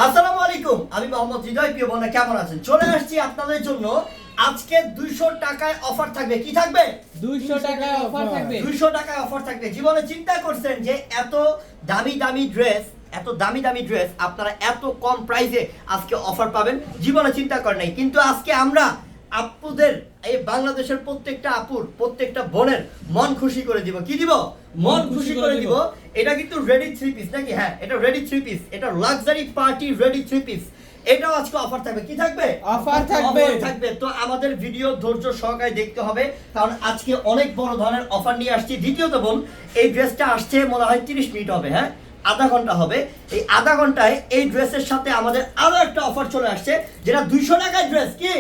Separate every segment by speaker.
Speaker 1: আসসালামু আলাইকুম, আমি মোহাম্মদ হৃদয়। প্রিয় বোনেরা কেমন আছেন? চলে আসছি আপনাদের জন্য। আজকে 200 টাকায় অফার থাকবে। কি থাকবে?
Speaker 2: 200 টাকায় অফার থাকবে।
Speaker 1: 200 টাকায় অফার থাকবে। জীবনে চিন্তা করছেন যে এত দামি দামি ড্রেস, এত দামি দামি ড্রেস আপনারা এত কম প্রাইসে আজকে অফার পাবেন? জীবনে চিন্তা করেন নাই। কিন্তু আজকে আমরা আপুদের, এই বাংলাদেশের প্রত্যেকটা আপুর, প্রত্যেকটা বোনের মন খুশি করে দিব। কি দিব? মন খুশি করে দিব। এটা কিন্তু রেডি 3 পিস নাকি? হ্যাঁ, এটা রেডি 3 পিস। এটা লাক্সারি পার্টি রেডি 3 পিস। এটাও আজকে অফার থাকবে। কি থাকবে?
Speaker 2: অফার থাকবে।
Speaker 1: থাকবে। তো আমাদের ভিডিও ধৈর্য সহকারে দেখতে হবে, কারণ আজকে অনেক বড় ধরনের অফার নিয়ে আসছি। দ্বিতীয়ত বোন, এই ড্রেসটা আসছে মনে হয় 30 মিনিট হবে। হ্যাঁ, আধা ঘন্টা হবে। এই আধা ঘন্টায় এই ড্রেসের সাথে আমাদের আরো একটা অফার চলে আসছে, যেটা 200 টাকায় ড্রেস। কি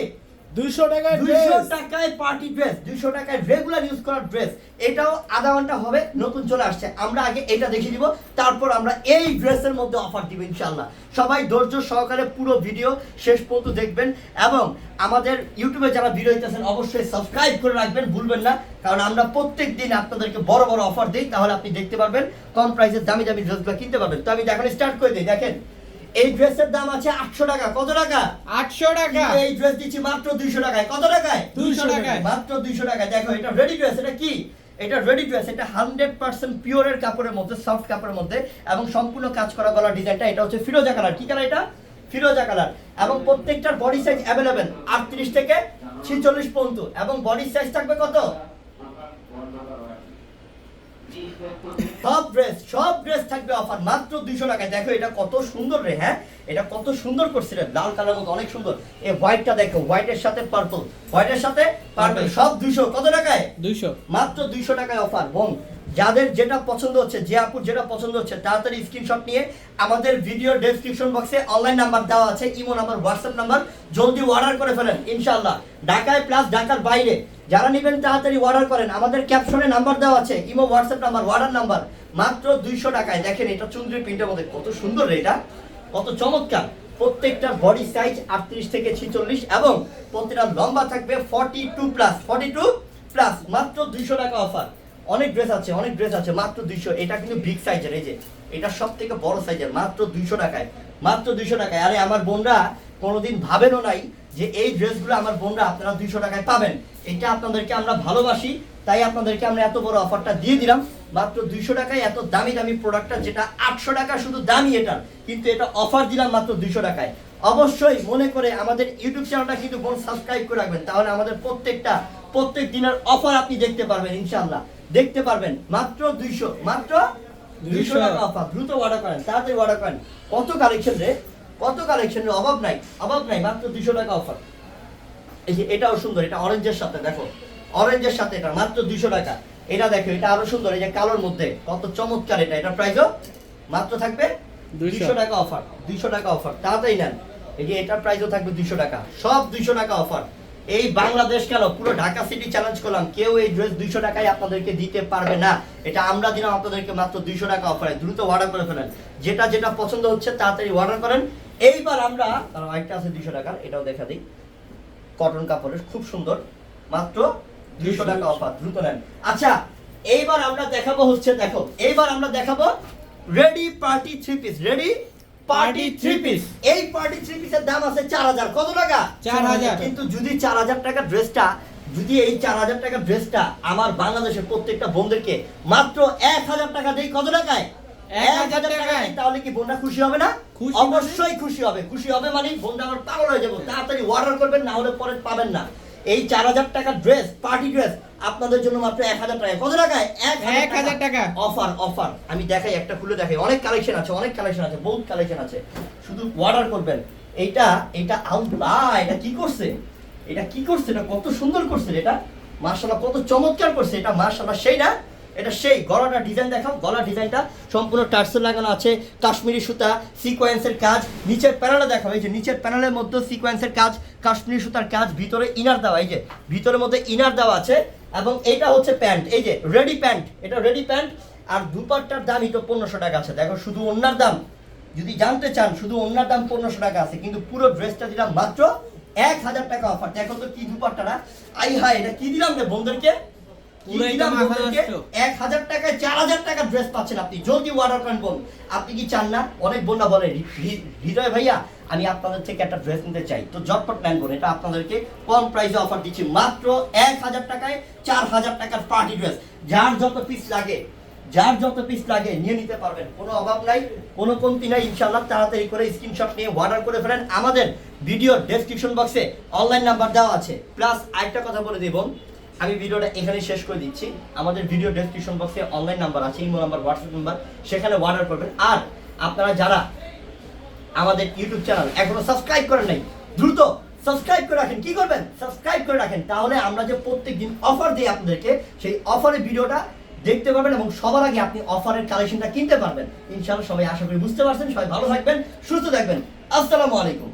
Speaker 2: 200 টাকায়
Speaker 1: 200 টাকায় পার্টি ড্রেস, 200 টাকায় রেগুলার ইউজ করার ড্রেস। এটাও আধা ঘন্টা হবে, নতুন চলে আসছে। আমরা আগে এটা দেখিয়ে দিব, তারপর আমরা এই ড্রেসের মধ্যে অফার দিব ইনশাআল্লাহ। সবাই ধৈর্য সহকারে পুরো ভিডিও শেষ পর্যন্ত দেখবেন, এবং আমাদের ইউটিউবে যারা ভিডিও দেখতেছেন অবশ্যই সাবস্ক্রাইব করে রাখবেন, ভুলবেন না। কারণ আমরা প্রত্যেক দিন আপনাদেরকে বড় বড় অফার দিই, তাহলে আপনি দেখতে পারবেন, কম প্রাইসের দামি দামি ড্রেসগুলো কিনতে পারবেন। তো আমি এখন স্টার্ট করে দিই। দেখেন, এই ড্রেসের দাম আছে 800 টাকা। কত টাকা?
Speaker 2: 800 টাকা।
Speaker 1: এই ড্রেস দিচ্ছি মাত্র 200 টাকায়। কত টাকায়?
Speaker 2: 200 টাকায়।
Speaker 1: মাত্র 200 টাকায়। দেখো, এটা রেডি ড্রেস। এটা কি? এটা রেডি ড্রেস। এটা 100% পিওরের কাপড়ের মধ্যে, সফট কাপড়ের মধ্যে, এবং সম্পূর্ণ কাজ করা গলার ডিজাইনটা। এটা হচ্ছে ফিরোজা কালার। কি কালার এটা? ফিরোজা কালার। এবং প্রত্যেকটার বডি সাইজ অ্যাভেলেবেল 38 থেকে 46 পর্যন্ত। এবং বডি সাইজ থাকবে কত? সব ড্রেস থাকবে অফার মাত্র 200 টাকায়। দেখো, এটা কত সুন্দর রে। হ্যাঁ, এটা কত সুন্দর করছে রে, লাল কালার মতো অনেক সুন্দর। এই হোয়াইটটা দেখো, হোয়াইটের সাথে পার্পল, হোয়াইটের সাথে পার্পল, সব 200। কত টাকায়?
Speaker 2: 200।
Speaker 1: মাত্র 200 টাকায় অফার। বোন, যাদের যেটা পছন্দ হচ্ছে, যে আপুর যেটা পছন্দ হচ্ছে, তাড়াতাড়ি স্ক্রিনশট নিয়ে আমাদের ভিডিও ডেসক্রিপশন বক্সে অনলাইন নাম্বার দেওয়া আছে, ইমো নাম্বার, হোয়াটসঅ্যাপ নাম্বার, জলদি অর্ডার করে ফেলেন ইনশাআল্লাহ। ঢাকায় প্লাস ঢাকার বাইরে যারা নেবেন তাড়াতাড়ি অর্ডার করেন। আমাদের ক্যাপশনে নাম্বার দেওয়া আছে, imo, WhatsApp number, order number. মাত্র 200 টাকায়। দেখেন, এটা চুনরি প্রিন্টের মধ্যে কত সুন্দর রে, এটা কত চমৎকার। প্রত্যেকটা বডি সাইজ 38 থেকে 46, এবং প্রত্যেকটা লম্বা থাকবে 42 প্লাস, 42 প্লাস। মাত্র 200 টাকা অফার। অনেক ড্রেস আছে, অনেক ড্রেস আছে, মাত্র 200। এটা কিন্তু বিগ সাইজের, এই যে এটা সব থেকে বড় সাইজের, মাত্র 200 টাকায়। মাত্র 200 টাকায়। আরে আমার বোনরা কোনোদিন ভাবেনও নাই যে এই ড্রেসগুলো আমার বোনরা আপনারা 200 টাকায় পাবেন। এটা আপনাদেরকে আমরা ভালোবাসি, তাই আপনাদেরকে আমরা এত বড় অফারটা দিয়ে দিলাম মাত্র 200 টাকায়। এত দামি দামি প্রোডাক্টটা, যেটা 800 টাকা শুধু দামি এটার, কিন্তু এটা অফার দিলাম মাত্র 200 টাকায়। অবশ্যই মনে করে আমাদের ইউটিউব চ্যানেলটা কিন্তু বোন সাবস্ক্রাইব করে রাখবেন, তাহলে আমাদের প্রত্যেক দিনের অফার আপনি দেখতে পারবেন ইনশাআল্লাহ, দেখতে পারবেন। মাত্র 200, মাত্র 200 টাকা অফার। দ্রুত অর্ডার করেন, তাড়াতাড়ি অর্ডার করেন। কত কালেকশন রে, কত কালেকশন রে, অভাব নাই, অভাব নাই। মাত্র 200 টাকা অফার। এই যে এটাও সুন্দর, এটা অরেঞ্জের সাথে, দেখো অরেঞ্জের সাথে এটা মাত্র 200 টাকা। এটা দেখো, এটা আরো সুন্দর, এই যে কালোর মধ্যে কত চমৎকার। এটা প্রাইসও মাত্র থাকবে 200 টাকা অফার। 200 টাকা অফার, তাড়াতাড়ি নেন। এই যে এটার প্রাইসও থাকবে 200 টাকা। সব 200 টাকা অফার। এই বাংলাদেশ কেন, পুরো ঢাকা সিটি চ্যালেঞ্জ করলাম, কেউ এই ড্রেস 200 টাকায় আপনাদেরকে দিতে পারবে না। এটা আমরা দিলাম আপনাদেরকে মাত্র 200 টাকা অফারে। দ্রুত অর্ডার করে ফেলেন, যেটা যেটা পছন্দ হচ্ছে তাড়াতাড়ি অর্ডার করেন। এইবার আমরা, আরেকটা আছে 200 টাকার, এটাও দেখা দিই, কটন কাপড়ের, খুব সুন্দর, মাত্র 200 টাকা অফার। দ্রুত নেন। আচ্ছা, এইবার আমরা দেখাবো হচ্ছে, দেখো এইবার আমরা দেখাবো ready party 3 piece. Ready party 3 piece. এই পার্টি 3 পিসের দাম আছে 4000। কত টাকা?
Speaker 2: 4000।
Speaker 1: কিন্তু যদি 4000 টাকা ড্রেসটা, যদি এই 4000 টাকা ড্রেসটা আমার বাংলাদেশের প্রত্যেকটা বোনদেরকে মাত্র 1000 টাকা দেই, কত টাকায়? 1000 টাকায়। তাহলে কি বোনরা খুশি হবে না? অবশ্যই খুশি হবে। খুশি হবে মানে বোনরা আমার পাগল হয়ে যাবে। তাড়াতাড়ি অর্ডার করবেন, না হলে পরে পাবেন না। এই 4000 টাকার ড্রেস, পার্টি ড্রেস আপনাদের জন্য মাত্র 1000 টাকায়। কত টাকায়?
Speaker 2: 1000 টাকা
Speaker 1: অফার। অফার আমি দেখাই, একটা খুলে দেখাই। অনেক কালেকশন আছে, অনেক কালেকশন আছে, বহুত কালেকশন আছে। শুধু অর্ডার করবেন। এটা আল্লাহ, এটা কি করছে, এটা কি করছে, এটা কত সুন্দর করছে এটা, মাশাআল্লাহ কত চমৎকার করছে এটা, মাশাআল্লাহ। সেই না, এটা সেই। গলাটা ডিজাইন দেখাও। গলার ডিজাইনটা সম্পূর্ণ টার্সেল লাগানো আছে, কাশ্মীরি সুতা, সিকোয়েন্সের কাজ। নিচের প্যানেলে দেখাও, এই যে নিচের প্যানেলের মধ্যে সিকোয়েন্সের কাজ, কাশ্মীরি সুতার কাজ, ভিতরে ইনার দেওয়া, এই যে ভিতরের মধ্যে ইনার দেওয়া আছে। এবং এইটা হচ্ছে প্যান্ট, এই যে রেডি প্যান্ট, এটা রেডি প্যান্ট। আর দুপাট্টার দামই তো 1500 টাকা আছে। দেখো, শুধু ওড়নার দাম যদি জানতে চান, শুধু ওড়নার দাম 1500 টাকা আছে, কিন্তু পুরো ড্রেসটা দিলাম মাত্র 1000 টাকা অফার। দেখো তো কি দুপাট্টাটা, আই হাই, এটা কি দিলাম রে বন্ধুদেরকে,
Speaker 2: পুরাই তো মাথা নষ্ট।
Speaker 1: 1000 টাকায় 4000 টাকা ড্রেস পাচ্ছেন আপনি। জলদি অর্ডার করেন বোন। আপনি কি চান না? অনেক বোনরা বলে হৃদয় ভাইয়া আমি আপনাদের থেকে একটা ড্রেস নিতে চাই, তো ঝটপট নেন বোন। এটা আপনাদেরকে কম প্রাইসে অফার দিচ্ছি, মাত্র 1000 টাকায় 4000 টাকার পার্টি ড্রেস। যার যত পিস লাগে নিয়ে নিতে পারবেন, কোনো অভাব নাই, কোনো কমতি নাই। ইনশাআল্লাহ তাড়াতাড়ি করে স্ক্রিনশট নিয়ে অর্ডার করে ফেলেন। আমাদের ভিডিও ডেসক্রিপশন বক্সে অনলাইন নাম্বার দেওয়া আছে। প্লাস আরেকটা কথা বলে দেব, আমি ভিডিওটা এখানে শেষ করে দিচ্ছি। আমাদের ভিডিও ডেসক্রিপশন বক্সে অনলাইন নাম্বার আছে, ইমো নাম্বার, হোয়াটসঅ্যাপ নাম্বার, সেখানে অর্ডার করবেন। আর আপনারা যারা আমাদের ইউটিউব চ্যানেল এখনো সাবস্ক্রাইব করেন নাই, দ্রুত সাবস্ক্রাইব করে রাখেন। কি করবেন? সাবস্ক্রাইব করে রাখেন, তাহলে আমরা যে প্রত্যেকদিন অফার দিই আপনাদেরকে, সেই অফারের ভিডিওটা দেখতে পাবেন এবং সবার আগে আপনি অফারের কালেকশনটা কিনতে পারবেন। ইনশাআল্লাহ সবাই আশা করি বুঝতে পারছেন। সবাই ভালো থাকবেন, সুস্থ থাকবেন। আসসালামু আলাইকুম।